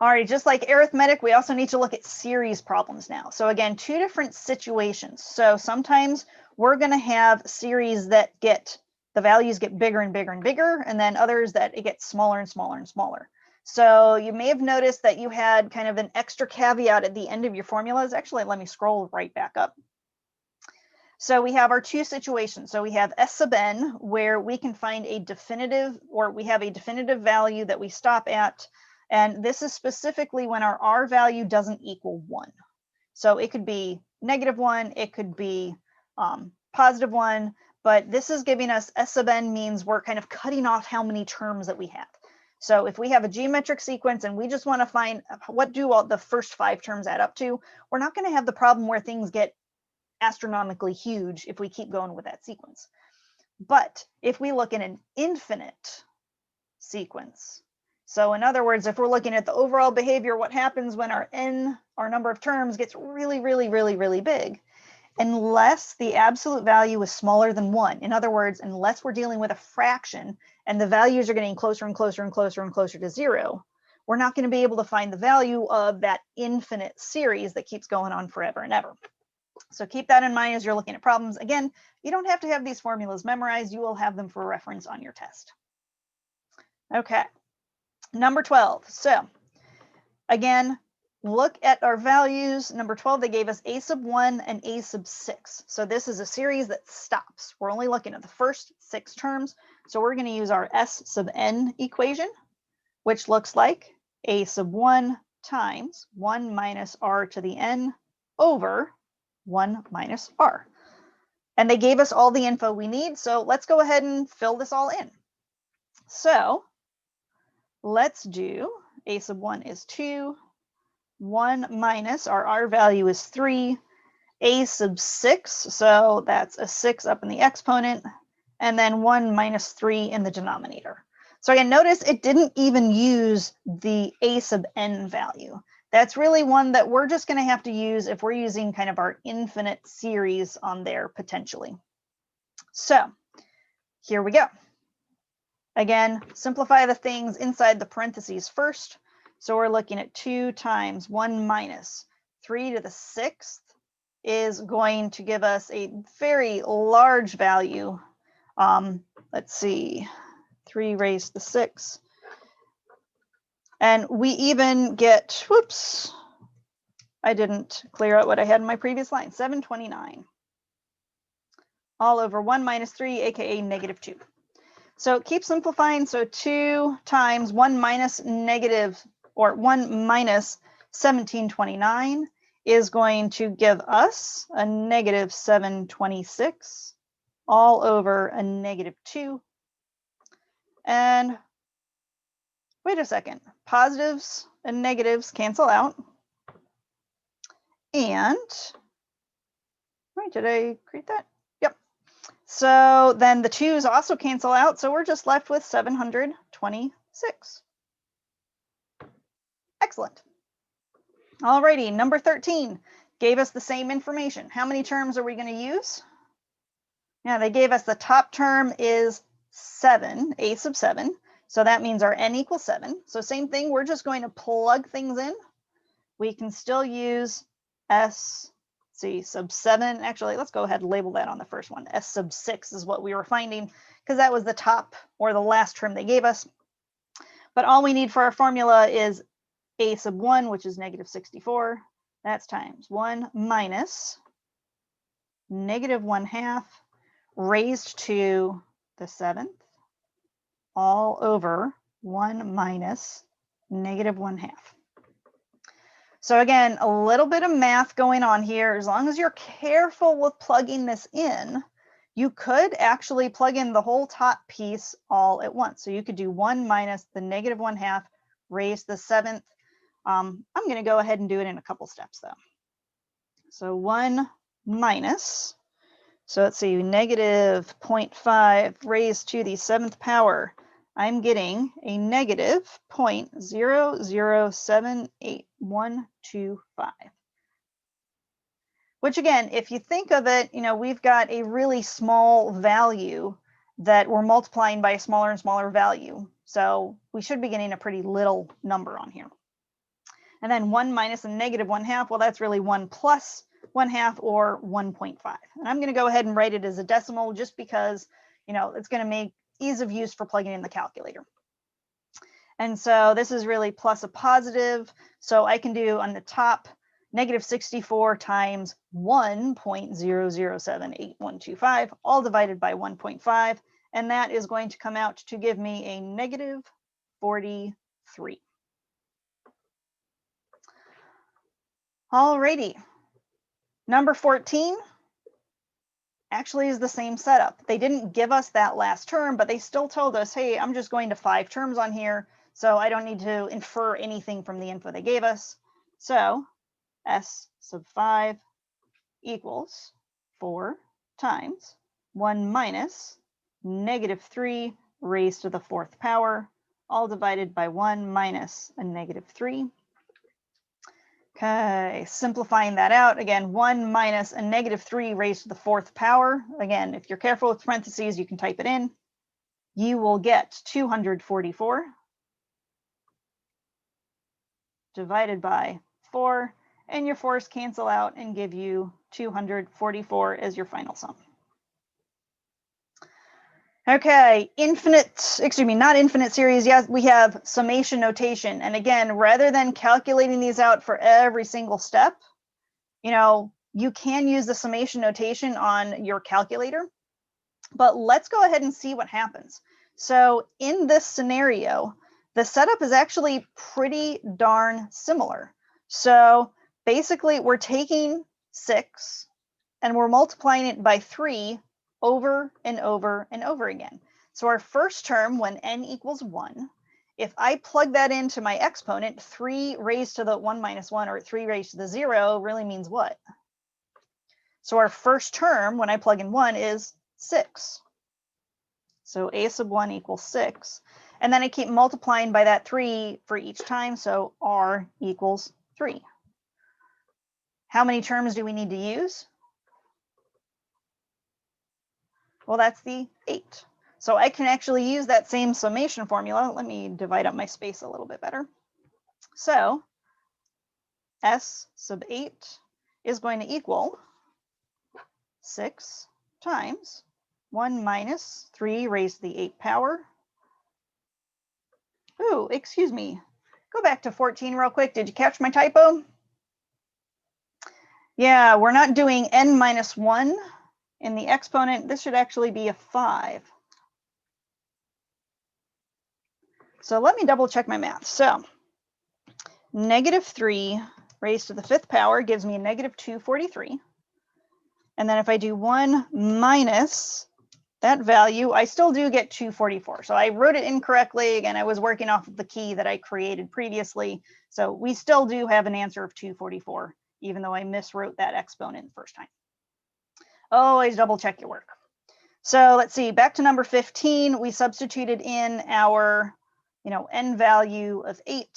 All right, just like arithmetic, we also need to look at series problems now. So again, two different situations. So sometimes we're going to have series that the values get bigger and bigger and bigger, and then others that it gets smaller and smaller and smaller. So you may have noticed that you had kind of an extra caveat at the end of your formulas. Actually, let me scroll right back up. So we have our two situations. So we have S sub n, where we can find a definitive, or we have a definitive value that we stop at. And this is specifically when our R value doesn't equal 1. So it could be -1, it could be +1, but this is giving us S sub n means we're kind of cutting off how many terms that we have. So if we have a geometric sequence and we just want to find what do all the first 5 terms add up to, we're not going to have the problem where things get astronomically huge if we keep going with that sequence. But if we look in an infinite sequence, so in other words, if we're looking at the overall behavior, what happens when our number of terms gets really, really, really, really big, unless the absolute value is smaller than 1. In other words, unless we're dealing with a fraction and the values are getting closer and closer and closer and closer to 0, we're not going to be able to find the value of that infinite series that keeps going on forever and ever. So keep that in mind as you're looking at problems. Again, you don't have to have these formulas memorized. You will have them for reference on your test. Okay, number 12. So again, look at our values. Number 12, they gave us a sub 1 and a sub 6. So this is a series that stops. We're only looking at the first 6 terms. So we're going to use our S sub n equation, which looks like a sub 1 times 1 minus r to the n over 1 minus r. And they gave us all the info we need. So let's go ahead and fill this all in. So let's do a sub 1 is 2. 1 minus our r value is 3, a sub 6, so that's a 6 up in the exponent, and then 1 minus 3 in the denominator. So again, notice it didn't even use the a sub n value. That's really one that we're just going to have to use if we're using kind of our infinite series on there potentially. So here we go. Again, simplify the things inside the parentheses first. So we're looking at 2 times 1 minus 3 to the 6th is going to give us a very large value. Let's see, 3 raised to the 6. And we even get, whoops, I didn't clear out what I had in my previous line, 729. All over 1 minus 3, aka -2. So keep simplifying. So 2 times 1 minus 1729 is going to give us a -726 all over a -2. And wait a second, positives and negatives cancel out. And, right, did I create that? Yep. So then the 2's also cancel out, so we're just left with 726. Excellent. Alrighty, number 13 gave us the same information. How many terms are we going to use? Yeah, they gave us the top term is 7, a sub 7. So that means our n equals 7. So same thing, we're just going to plug things in. We can still use s sub 7. Actually, let's go ahead and label that on the first one. S sub 6 is what we were finding because that was the top or the last term they gave us. But all we need for our formula is a sub 1, which is -64. That's times 1 minus -1/2 raised to the 7th all over 1 minus -1/2. So again, a little bit of math going on here. As long as you're careful with plugging this in, you could actually plug in the whole top piece all at once. So you could do 1 minus the -1/2 raised to the 7th. I'm going to go ahead and do it in a couple steps though. So 1 minus, so let's see, -0.5 raised to the 7th power. I'm getting a -0.0078125. Which again, if you think of it, we've got a really small value that we're multiplying by a smaller and smaller value. So we should be getting a pretty little number on here. And then 1 minus a negative 1/2, well, that's really 1 plus 1/2 or 1.5. And I'm going to go ahead and write it as a decimal just because, it's going to make ease of use for plugging in the calculator. And so this is really plus a positive. So I can do on the top negative 64 times 1.0078125, all divided by 1.5. And that is going to come out to give me a negative 43. Alrighty. Number 14 actually is the same setup. They didn't give us that last term, but they still told us, hey, I'm just going to 5 terms on here, so I don't need to infer anything from the info they gave us. So S sub 5 equals 4 times 1 minus negative 3 raised to the 4th power, all divided by 1 minus a negative 3. Okay, simplifying that out, again, 1 minus a negative 3 raised to the 4th power. Again, if you're careful with parentheses, you can type it in. You will get 244 divided by 4, and your 4's cancel out and give you 244 as your final sum. Okay, not infinite series. Yes, we have summation notation. And again, rather than calculating these out for every single step, you can use the summation notation on your calculator. But let's go ahead and see what happens. So in this scenario, the setup is actually pretty darn similar. So basically, we're taking 6 and we're multiplying it by 3 over and over and over again. So our first term, when n equals 1, if I plug that into my exponent, 3 raised to the 1 minus 1 or 3 raised to the 0 really means what? So our first term, when I plug in 1, is 6. So a sub 1 equals 6. And then I keep multiplying by that 3 for each time, so r equals 3. How many terms do we need to use? Well, that's the 8. So I can actually use that same summation formula. Let me divide up my space a little bit better. So S sub 8 is going to equal 6 times 1 minus 3 raised to the 8th power. Ooh, excuse me. Go back to 14 real quick. Did you catch my typo? Yeah, we're not doing n minus 1 in the exponent. This should actually be a 5. So let me double check my math. So negative 3 raised to the 5th power gives me a negative 243. And then if I do 1 minus that value, I still do get 244. So I wrote it incorrectly. Again, I was working off of the key that I created previously. So we still do have an answer of 244, even though I miswrote that exponent the first time. Always double check your work. So let's see, back to number 15, we substituted in our, n value of 8.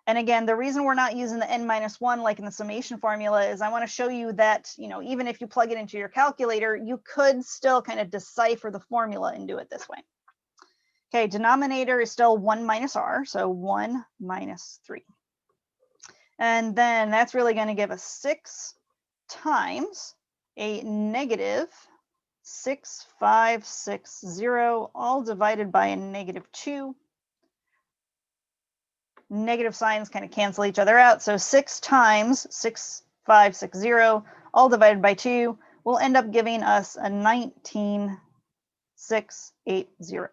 And again, the reason we're not using the n minus 1 like in the summation formula is I want to show you that, even if you plug it into your calculator, you could still kind of decipher the formula and do it this way. Okay, denominator is still 1 minus r, so 1 minus 3. And then that's really going to give us 6 times a negative 6560, all divided by a negative 2. Negative signs kind of cancel each other out. So 6 times 6560, all divided by 2, will end up giving us a 19680.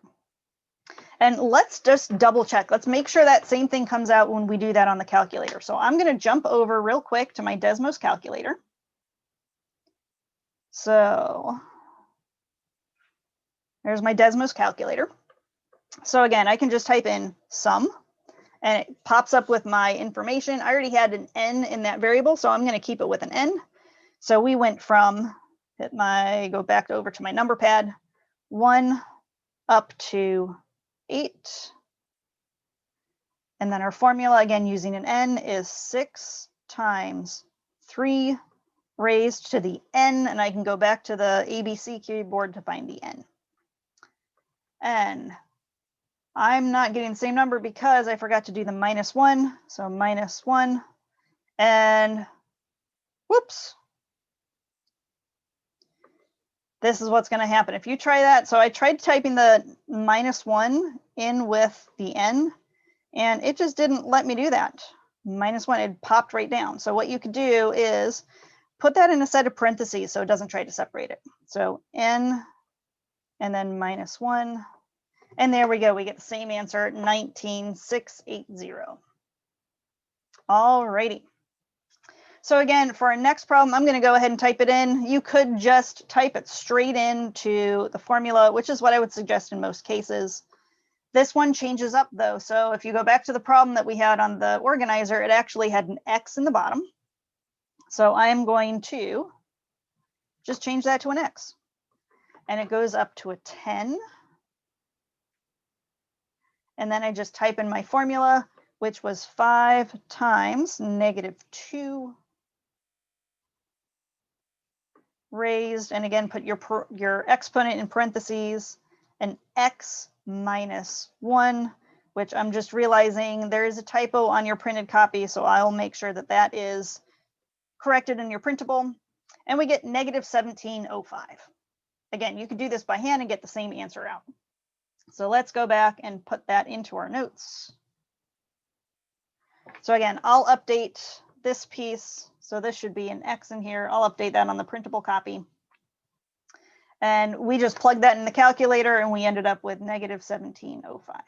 And let's just double check. Let's make sure that same thing comes out when we do that on the calculator. So I'm going to jump over real quick to my Desmos calculator. So there's my Desmos calculator. So again, I can just type in sum, and it pops up with my information. I already had an n in that variable, so I'm going to keep it with an n. So we went from, go back over to my number pad, 1 up to 8. And then our formula, again, using an n, is 6 times 3 raised to the n, and I can go back to the ABC keyboard to find the n. And I'm not getting the same number because I forgot to do the minus 1. So minus 1 And whoops. This is what's going to happen if you try that. So I tried typing the -1 in with the n, and it just didn't let me do that. -1, it popped right down. So what you could do is put that in a set of parentheses so it doesn't try to separate it. So n and then -1. And there we go. We get the same answer, 19,680. All righty. So again, for our next problem, I'm going to go ahead and type it in. You could just type it straight into the formula, which is what I would suggest in most cases. This one changes up though. So if you go back to the problem that we had on the organizer, it actually had an X in the bottom. So I'm going to just change that to an X. And it goes up to a 10. And then I just type in my formula, which was 5 times -2 raised, and again, put your exponent in parentheses, and x minus 1, which I'm just realizing there is a typo on your printed copy, so I'll make sure that that is corrected in your printable, and we get -1705. Again, you could do this by hand and get the same answer out. So let's go back and put that into our notes. So again, I'll update this piece. So this should be an X in here. I'll update that on the printable copy. And we just plugged that in the calculator and we ended up with -1705.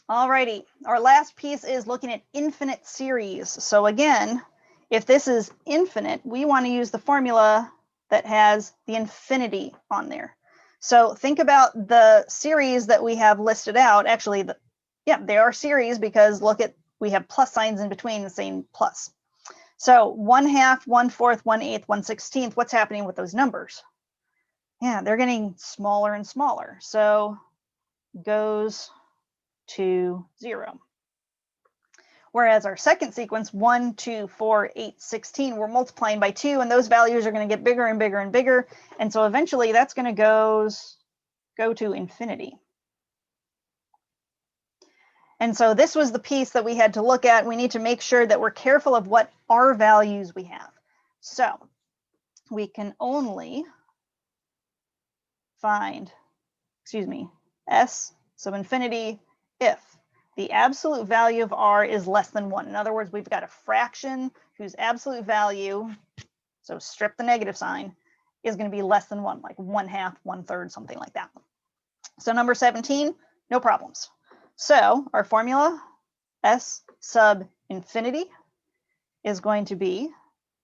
Alrighty, our last piece is looking at infinite series. So again, if this is infinite, we want to use the formula that has the infinity on there. So think about the series that we have listed out. Actually, they are series because look at, we have plus signs in between the same plus. So 1/2, 1/4, 1/8, 1/16. What's happening with those numbers? Yeah, they're getting smaller and smaller. So goes to 0. Whereas our second sequence, 1, 2, 4, 8, 16, we're multiplying by 2, and those values are going to get bigger and bigger and bigger. And so eventually that's going to go to infinity. And so this was the piece that we had to look at. We need to make sure that we're careful of what R values we have. So we can only find, S sub infinity if the absolute value of R is less than 1. In other words, we've got a fraction whose absolute value, so strip the negative sign, is going to be less than 1, like 1/2, 1/3, something like that. So number 17, no problems. So our formula, S sub infinity, is going to be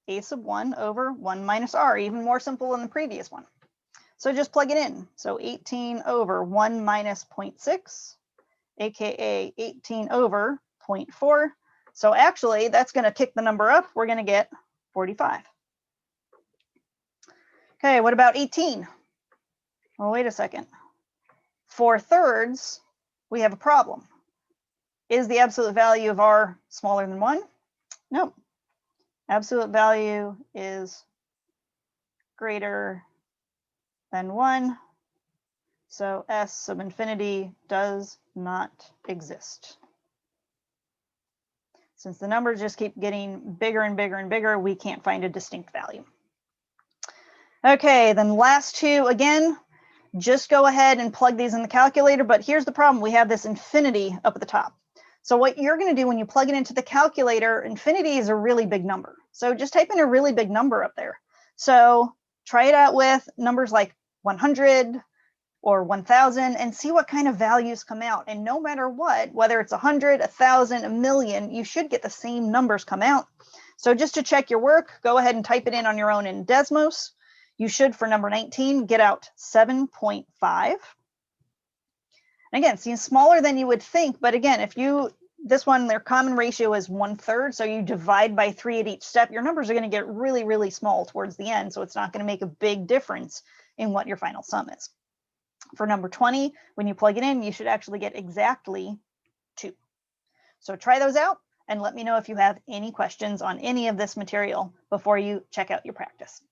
a sub 1 over 1 minus R, even more simple than the previous one. So just plug it in. So 18 over 1 minus 0.6, aka 18 over 0.4. So actually, that's going to kick the number up. We're going to get 45. Okay, what about 18? Well, wait a second. 4/3, we have a problem. Is the absolute value of R smaller than 1? No. Absolute value is greater than 1. So S sub infinity does not exist. Since the numbers just keep getting bigger and bigger and bigger, we can't find a distinct value. Okay, then last two, again, just go ahead and plug these in the calculator, but here's the problem. We have this infinity up at the top. So what you're going to do when you plug it into the calculator, infinity is a really big number. So just type in a really big number up there. So try it out with numbers like 100 or 1000 and see what kind of values come out. And no matter what, whether it's 100, 1000, a million, you should get the same numbers come out. So just to check your work, go ahead and type it in on your own in Desmos. You should, for number 19, get out 7.5. And again, seems smaller than you would think, but again, if this one, their common ratio is 1/3, so you divide by 3 at each step, your numbers are going to get really, really small towards the end, so it's not going to make a big difference in what your final sum is. For number 20, when you plug it in, you should actually get exactly 2. So try those out and let me know if you have any questions on any of this material before you check out your practice.